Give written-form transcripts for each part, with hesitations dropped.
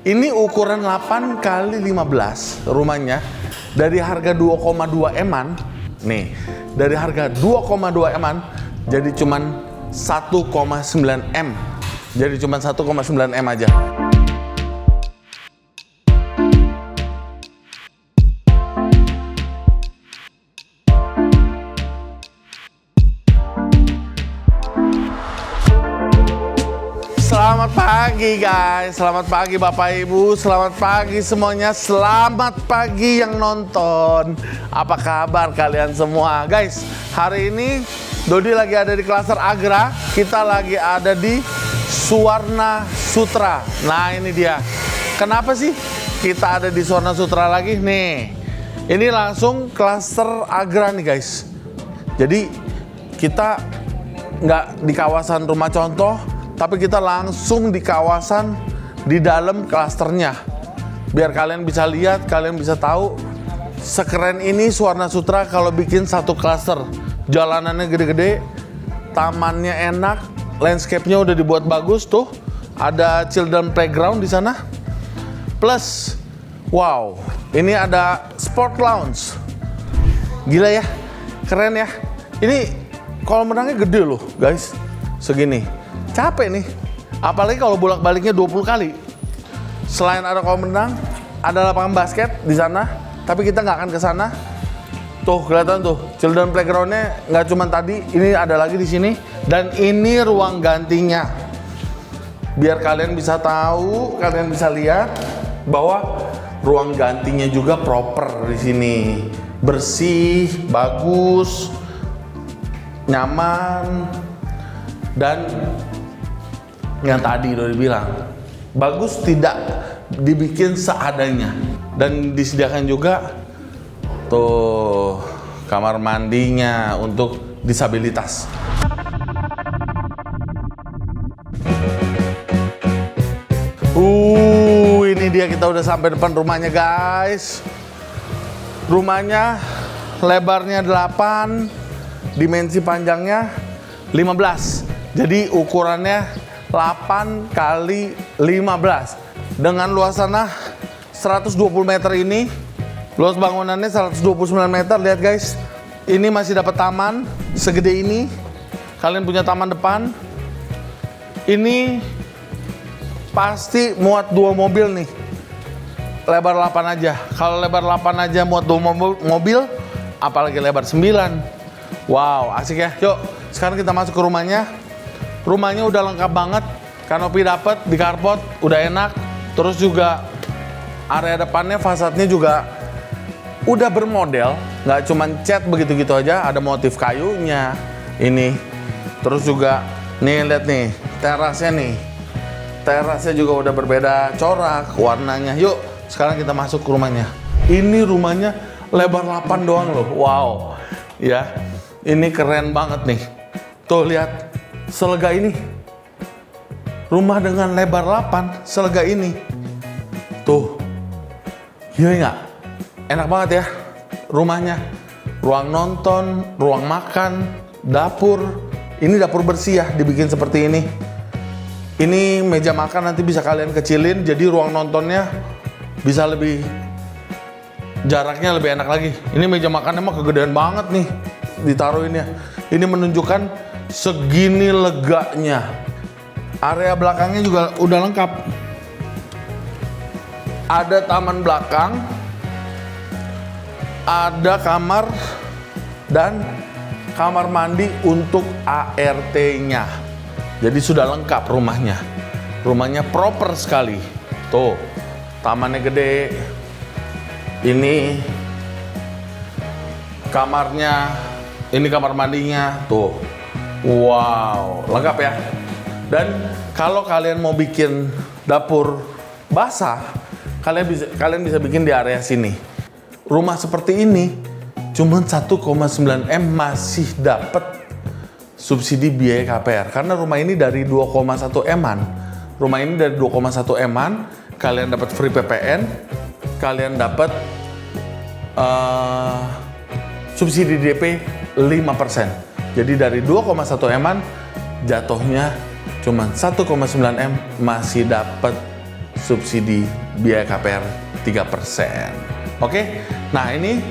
Ini ukuran 8 kali 15 rumahnya. Dari harga 2,2 M-an. Nih, dari harga 2,2 M-an jadi cuman 1,9 M. Jadi cuman 1,9 M aja. Selamat pagi guys, selamat pagi Bapak Ibu, selamat pagi semuanya, selamat pagi yang nonton. Apa kabar kalian semua? Guys, hari ini Dodi lagi ada di Cluster Agra, kita lagi ada di Suwarna Sutra. Nah ini dia, kenapa sih kita ada di Suwarna Sutra lagi? Nih, ini langsung Cluster Agra nih guys. Jadi kita nggak di kawasan rumah contoh, tapi kita langsung di kawasan di dalam klasternya. Biar kalian bisa lihat, kalian bisa tahu sekeren ini Suwarna Sutra kalau bikin satu klaster. Jalanannya gede-gede, tamannya enak, landscape-nya udah dibuat bagus tuh. Ada children playground di sana. Plus, wow, ini ada sport lounge. Gila ya, keren ya. Ini kolam renangnya gede loh guys, segini. Capek nih, apalagi kalau bolak-baliknya 20 kali. Selain ada kolam renang, ada lapangan basket di sana, tapi kita nggak akan ke sana. Tuh kelihatan tuh, children playground-nya nggak cuma tadi, ini ada lagi di sini, dan ini ruang gantinya. Biar kalian bisa tahu, kalian bisa lihat bahwa ruang gantinya juga proper di sini, bersih, bagus, nyaman, dan yang tadi udah dibilang bagus, tidak dibikin seadanya, dan disediakan juga tuh kamar mandinya untuk disabilitas. Ini dia, kita udah sampai depan rumahnya guys. Rumahnya lebarnya 8, dimensi panjangnya 15. Jadi ukurannya 8 kali 15 dengan luas tanah 120 meter ini. Luas bangunannya 129 meter. Lihat guys, ini masih dapat taman segede ini. Kalian punya taman depan. Ini pasti muat 2 mobil nih. Lebar 8 aja. Kalau lebar 8 aja muat 2 mobil, apalagi lebar 9. Wow, asik ya. Yuk, sekarang kita masuk ke rumahnya. Rumahnya udah lengkap banget, kanopi dapet, di carport udah enak. Terus juga area depannya, fasadnya juga udah bermodel, nggak cuman cat begitu-gitu aja, ada motif kayunya ini. Terus juga nih, lihat nih terasnya nih, terasnya juga udah berbeda corak warnanya. Yuk sekarang kita masuk ke rumahnya. Ini rumahnya lebar 8 doang loh. Wow ya, ini keren banget nih. Tuh lihat, selega ini, rumah dengan lebar 8, selega ini. Tuh, gila nggak? Enak banget ya rumahnya. Ruang nonton, ruang makan, dapur. Ini dapur bersih ya, dibikin seperti ini. Ini meja makan nanti bisa kalian kecilin, jadi ruang nontonnya bisa lebih, jaraknya lebih enak lagi. Ini meja makannya mah kegedean banget nih ditaruhinnya. Ini menunjukkan segini leganya. Area belakangnya juga udah lengkap. Ada taman belakang, ada kamar, dan kamar mandi untuk ART-nya. Jadi sudah lengkap rumahnya. Rumahnya proper sekali. Tuh, tamannya gede. Ini kamarnya, ini kamar mandinya. Tuh. Wow, lengkap ya. Dan kalau kalian mau bikin dapur basah, kalian bisa bikin di area sini. Rumah seperti ini cuman 1,9 M masih dapat subsidi biaya KPR, karena rumah ini dari 2,1 M-an. Rumah ini dari 2,1 M-an, kalian dapat free PPN, kalian dapat subsidi DP 5%. Jadi dari 2,1 M-an jatuhnya cuma 1,9 M masih dapat subsidi biaya KPR 3%. Oke, nah ini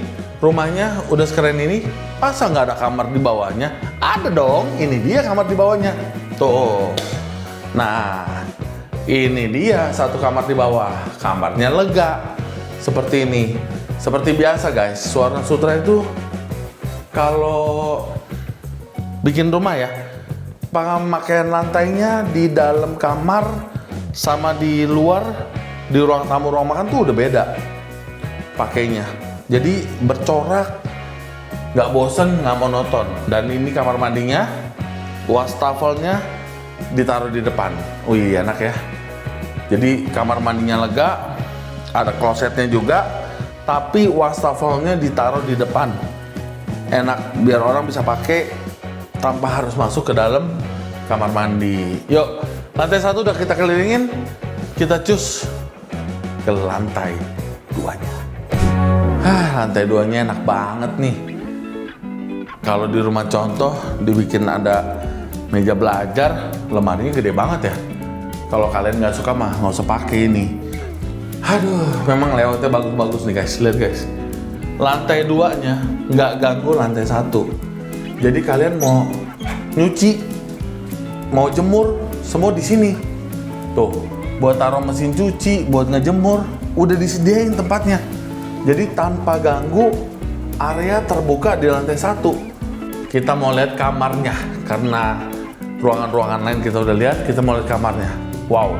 rumahnya udah sekeren ini, masa nggak ada kamar di bawahnya? Ada dong, ini dia kamar di bawahnya. Tuh, nah ini dia satu kamar di bawah, kamarnya lega. Seperti ini, seperti biasa guys, Suwarna Sutra itu kalau bikin rumah ya, pemakaian lantainya di dalam kamar sama di luar, di ruang tamu, ruang makan tuh udah beda pakainya. Jadi bercorak, nggak bosen, nggak monoton. Dan ini kamar mandinya, wastafelnya ditaruh di depan. Wih, enak ya. Jadi kamar mandinya lega, ada klosetnya juga, tapi wastafelnya ditaruh di depan. Enak, biar orang bisa pakai tanpa harus masuk ke dalam kamar mandi. Yuk, lantai 1 udah kita kelilingin, kita cus ke lantai 2-nya. Lantai 2-nya enak banget nih. Kalau di rumah contoh dibikin ada meja belajar, lemarinya gede banget ya. Kalau kalian nggak suka mah nggak usah pakai ini. Aduh, memang layoutnya bagus-bagus nih guys. Lihat guys, lantai 2-nya nggak ganggu lantai 1. Jadi kalian mau nyuci, mau jemur, semua di sini. Tuh, buat taruh mesin cuci, buat ngejemur, udah disediain tempatnya. Jadi tanpa ganggu area terbuka di lantai 1. Kita mau lihat kamarnya, karena ruangan-ruangan lain kita udah lihat, kita mau lihat kamarnya. Wow,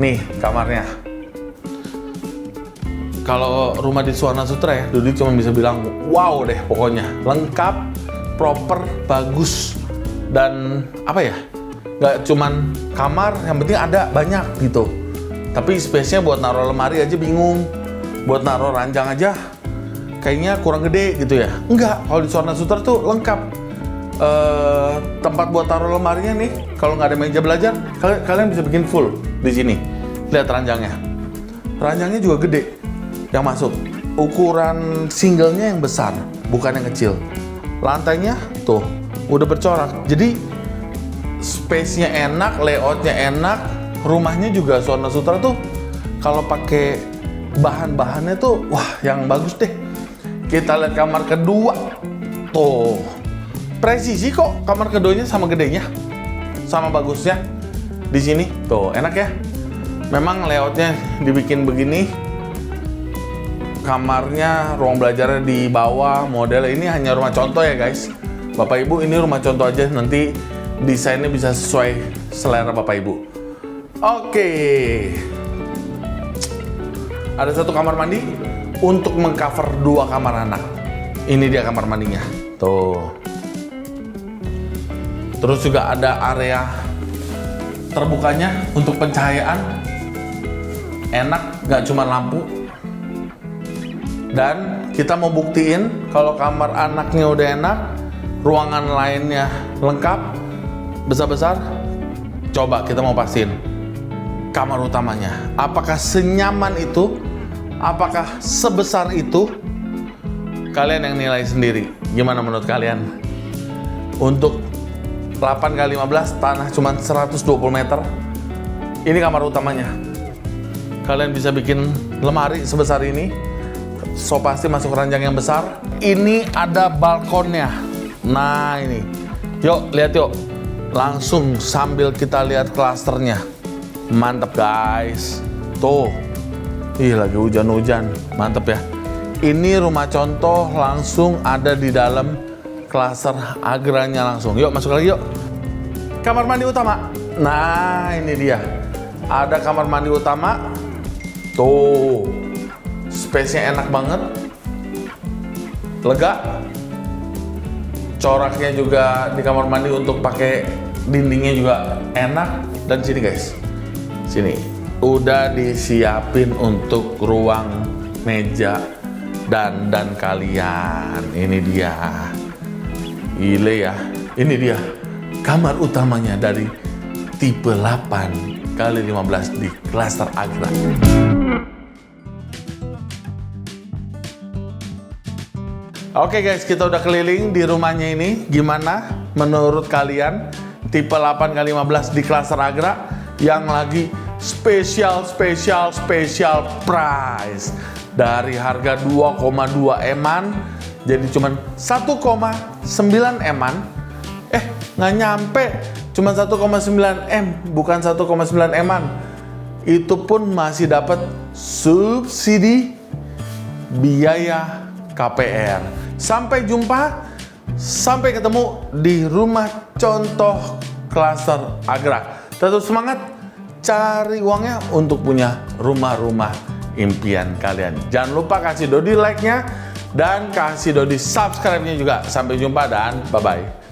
nih kamarnya. Kalau rumah di Suwarna Sutra ya, Dudi cuma bisa bilang wow deh pokoknya. Lengkap, proper, bagus. Dan apa ya, nggak cuman kamar, yang penting ada banyak gitu. Tapi space-nya buat naruh lemari aja bingung. Buat naruh ranjang aja kayaknya kurang gede gitu ya. Enggak, kalau di Suwarna Sutra tuh lengkap. Tempat buat taruh lemarinya nih, kalau nggak ada meja belajar, kalian bisa bikin full di sini. Lihat ranjangnya. Ranjangnya juga gede yang masuk. Ukuran singlenya yang besar, bukan yang kecil. Lantainya tuh udah bercorak. Jadi space-nya enak, layout-nya enak, rumahnya juga Suwarna Sutra tuh kalau pakai bahan-bahannya tuh wah yang bagus deh. Kita lihat kamar kedua. Tuh. Presisi kok kamar keduanya sama gedenya. Sama bagusnya. Di sini. Tuh, enak ya. Memang layoutnya dibikin begini. Kamarnya, ruang belajarnya di bawah, model ini hanya rumah contoh ya guys. Bapak Ibu, ini rumah contoh aja, nanti desainnya bisa sesuai selera Bapak Ibu. Oke. Ada satu kamar mandi untuk mengcover 2 kamar anak. Ini dia kamar mandinya. Tuh. Terus juga ada area terbukanya untuk pencahayaan. Enak, nggak cuma lampu. Dan kita mau buktiin kalau kamar anaknya udah enak, ruangan lainnya lengkap, besar-besar. Coba kita mau pastiin kamar utamanya. Apakah senyaman itu? Apakah sebesar itu? Kalian yang nilai sendiri. Gimana menurut kalian? Untuk 8x15 tanah cuma 120 meter. Ini kamar utamanya. Kalian bisa bikin lemari sebesar ini. So pasti masuk ranjang yang besar. Ini ada balkonnya. Nah ini. Yuk lihat yuk. Langsung sambil kita lihat klasternya. Mantep guys. Tuh. Ih lagi hujan-hujan. Mantep ya. Ini rumah contoh langsung ada di dalam klaster agranya langsung. Yuk masuk lagi yuk. Kamar mandi utama. Nah ini dia. Ada kamar mandi utama. Tuh. Space-nya enak banget. Lega. Coraknya juga di kamar mandi untuk pakai dindingnya juga enak. Dan sini guys. Sini. Udah disiapin untuk ruang meja dan kalian. Ini dia. Gile ya. Ini dia kamar utamanya dari tipe 8x15 di klaster Agra. Oke guys, kita udah keliling di rumahnya ini. Gimana menurut kalian tipe 8x15 di klaster Agra yang lagi spesial price. Dari harga 2,2 eman jadi cuman 1,9 eman. Nggak nyampe, cuma 1,9 M, bukan 1,9 eman. Itu pun masih dapat subsidi biaya KPR. Sampai jumpa, sampai ketemu di rumah contoh klaster Agrak. Tetap semangat, cari uangnya untuk punya rumah-rumah impian kalian. Jangan lupa kasih Dodi like-nya dan kasih Dodi subscribe-nya juga. Sampai jumpa dan bye-bye.